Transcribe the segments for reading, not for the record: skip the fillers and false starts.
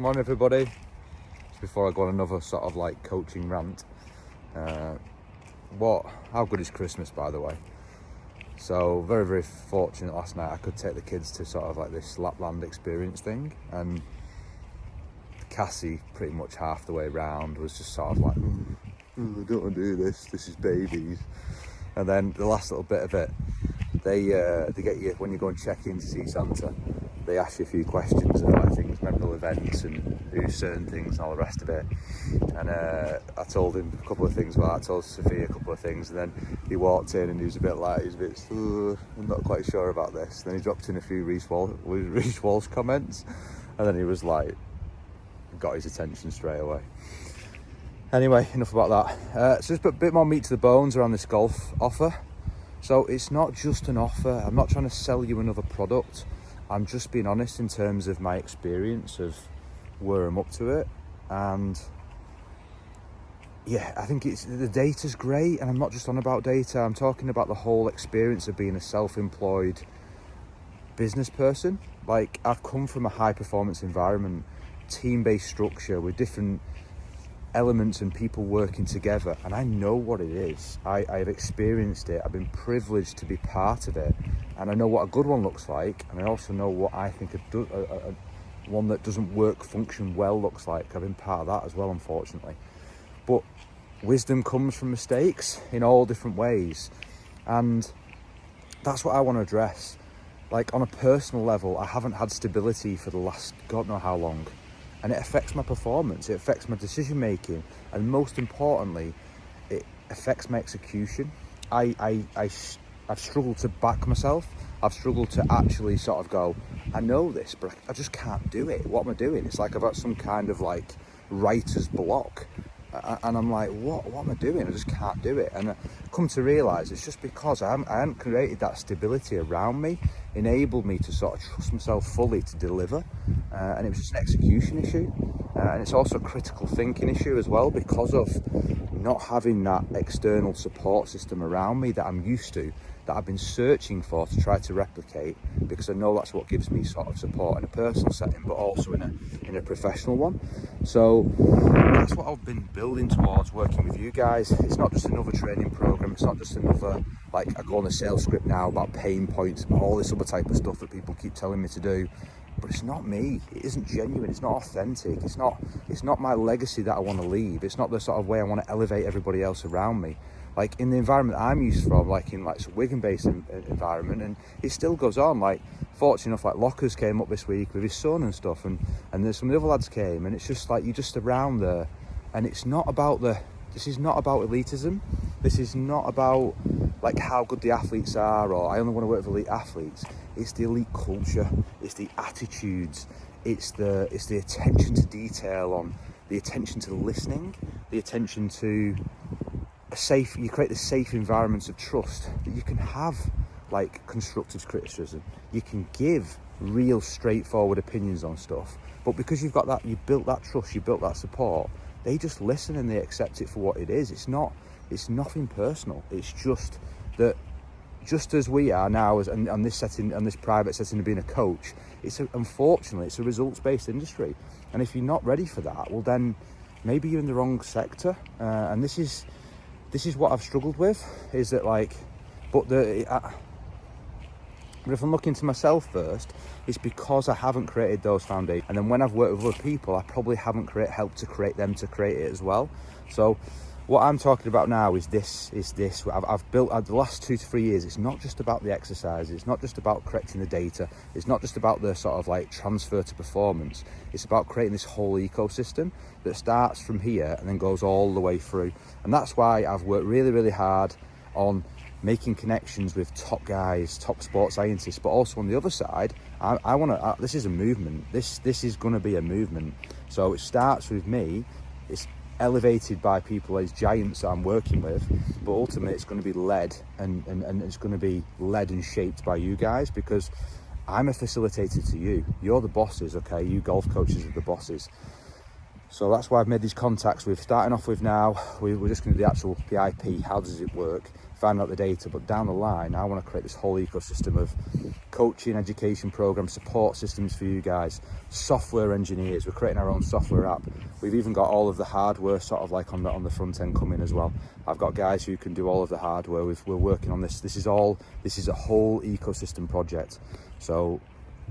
Morning everybody. Just before I go on another sort of like coaching rant, how good is Christmas, by the way? So very fortunate last night I could take the kids to sort of like this Lapland experience thing, and Cassie pretty much half the way round was just sort of like, I don't want to do this is babies. And then the last little bit of it, they get you, when you go and check in to see Santa, they ask you a few questions about things, memorable events and do certain things and all the rest of it. And I told him a couple of things about that, I told Sophia a couple of things, and then he walked in and he was a bit, I'm not quite sure about this. And then he dropped in a few Reece Walsh comments, and then he was like, got his attention straight away. Anyway, enough about that. So just put a bit more meat to the bones around this golf offer. So it's not just an offer. I'm not trying to sell you another product. I'm just being honest in terms of my experience of where I'm up to it. And yeah, I think the data's great, and I'm not just on about data. I'm talking about the whole experience of being a self-employed business person. Like, I've come from a high performance environment, team-based structure with different elements and people working together, and I know what it is. I've experienced it. I've been privileged to be part of it, and I know what a good one looks like, and I also know what I think one that doesn't function well looks like. I've been part of that as well, unfortunately. But wisdom comes from mistakes in all different ways, and that's what I want to address. Like, on a personal level, I haven't had stability for the last God knows how long. And it affects my performance, it affects my decision making, and most importantly, it affects my execution. I've struggled to back myself. I've struggled to actually sort of go, I know this, but I just can't do it. What am I doing? It's like I've got some kind of like writer's block. And I'm like, what am I doing? I just can't do it. And I come to realise it's just because I haven't created that stability around me, enabled me to sort of trust myself fully to deliver. And it was just an execution issue. And it's also a critical thinking issue as well, because of not having that external support system around me that I'm used to, that I've been searching for to try to replicate, because I know that's what gives me sort of support in a personal setting, but also in a professional one. So that's what I've been building towards, working with you guys. It's not just another training program. It's not just another, like, I go on a sales script now about pain points and all this other type of stuff that people keep telling me to do. But it's not me. It isn't genuine. It's not authentic. It's not my legacy that I want to leave. It's not the sort of way I want to elevate everybody else around me. Like, in the environment I'm used from, like in like some Wigan-based environment, and it still goes on. Like, fortunate enough, like Lockers came up this week with his son and stuff, and there's some of the other lads came, and it's just like you're just around there, and it's not about this is not about elitism. This is not about like how good the athletes are, or I only want to work with elite athletes. It's the elite culture. It's the attitudes. It's the attention to detail, on the attention to listening, the attention to you create the safe environments of trust that you can have like constructive criticism. You can give real straightforward opinions on stuff, but because you've got that, you built that trust, you built that support, they just listen and they accept it for what it is. It's nothing personal. It's just that, just as we are now, as on this setting, on this private setting of being a coach, unfortunately it's a results-based industry, and if you're not ready for that, well then maybe you're in the wrong sector. And this is what I've struggled with, is that like, but if I'm looking to myself first, it's because I haven't created those foundations. And then when I've worked with other people, I probably haven't helped to create them to create it as well. So what I'm talking about now is this. I've built the last 2 to 3 years. It's not just about the exercises. It's not just about correcting the data. It's not just about the sort of like transfer to performance. It's about creating this whole ecosystem that starts from here and then goes all the way through. And that's why I've worked really hard on making connections with top guys, top sports scientists, but also on the other side, I want to. This is a movement. This is going to be a movement. So it starts with me. It's elevated by people, these giants that I'm working with, but ultimately it's going to be led and it's going to be led and shaped by you guys, because I'm a facilitator to you. You're the bosses, okay? You golf coaches are the bosses. So that's why I've made these contacts. We're starting off with now, we're just going to do the IP, how does it work, find out the data, but down the line, I want to create this whole ecosystem of coaching, education programs, support systems for you guys, software engineers. We're creating our own software app. We've even got all of the hardware sort of like on the front end coming as well. I've got guys who can do all of the hardware. We're working on this. This is a whole ecosystem project. So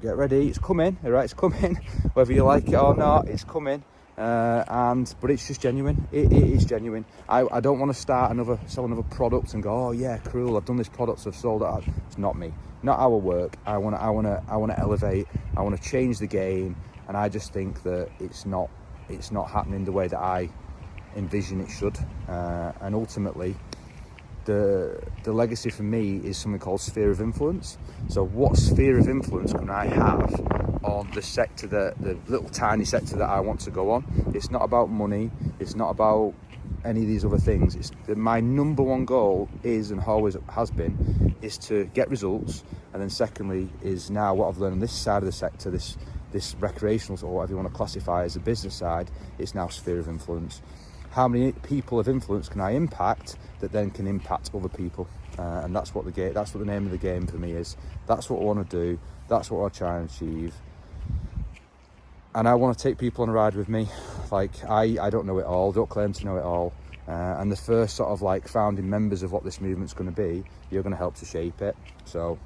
get ready, it's coming, all right, it's coming. Whether you like it or not, it's coming. But it's just genuine. It is genuine. I don't want to sell another product and go, oh yeah, cool, I've done this product, so I've sold it. It's not me, not our work. I want to elevate. I want to change the game, and I just think that it's not happening the way that I envision it should. And ultimately, the legacy for me is something called sphere of influence. So what sphere of influence can I have on the sector, the little tiny sector that I want to go on? It's not about money, it's not about any of these other things. It's my number one goal is, and always has been, is to get results. And then secondly is now what I've learned on this side of the sector, this recreational, or whatever you want to classify as the business side, is now sphere of influence. How many people of influence can I impact that then can impact other people? And that's what the name of the game for me is. That's what I want to do. That's what I try and achieve. And I want to take people on a ride with me. Like, I don't know it all, don't claim to know it all. And the first sort of like founding members of what this movement's going to be, you're going to help to shape it. So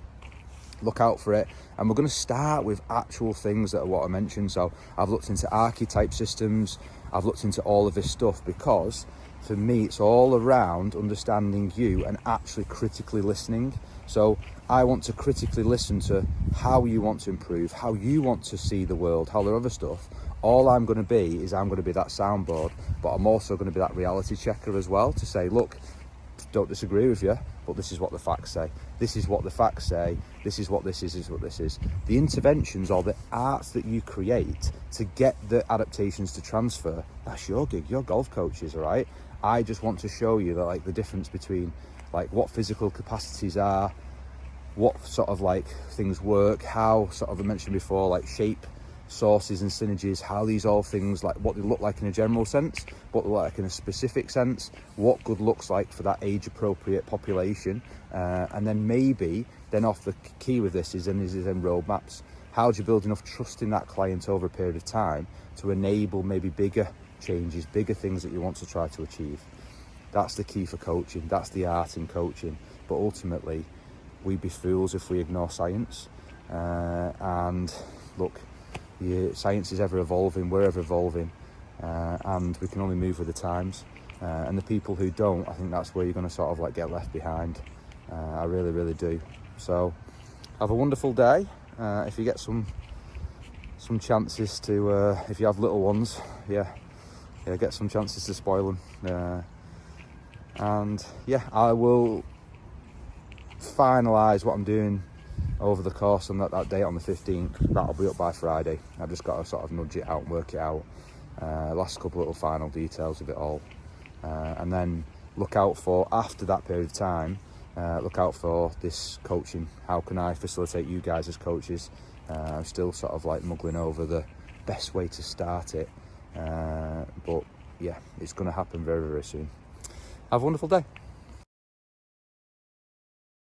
look out for it. And we're going to start with actual things that are what I mentioned. So I've looked into archetype systems. I've looked into all of this stuff because for me, it's all around understanding you and actually critically listening. So I want to critically listen to how you want to improve, how you want to see the world, how the other stuff. All I'm going to be is I'm going to be that soundboard, but I'm also going to be that reality checker as well to say, look, don't disagree with you, but this is what the facts say. This is what the facts say. This is what this is what this is. The interventions or the arts that you create to get the adaptations to transfer, that's your gig, your golf coaches, all right? I just want to show you that, like, the difference between like what physical capacities are, what sort of like things work, how sort of I mentioned before, like shape, sources and synergies, how these all things, like what they look like in a general sense, what they look like in a specific sense, what good looks like for that age appropriate population, and then maybe then off the key with this is then roadmaps. How do you build enough trust in that client over a period of time to enable maybe bigger changes, bigger things that you want to try to achieve? That's the key for coaching. That's the art in coaching. But ultimately, we'd be fools if we ignore science. And look, science is ever evolving, we're ever evolving, and we can only move with the times. And the people who don't, I think that's where you're going to sort of like get left behind. I really, really do. So have a wonderful day. If you get some chances to, if you have little ones, get some chances to spoil them. And yeah, I will finalise what I'm doing over the course on that date on the 15th. That'll be up by Friday. I've just got to sort of nudge it out and work it out. Last couple little final details of it all. And then look out for, after that period of time, look out for this coaching. How can I facilitate you guys as coaches? I'm still sort of like muggling over the best way to start it. But yeah, it's going to happen very, very soon. Have a wonderful day.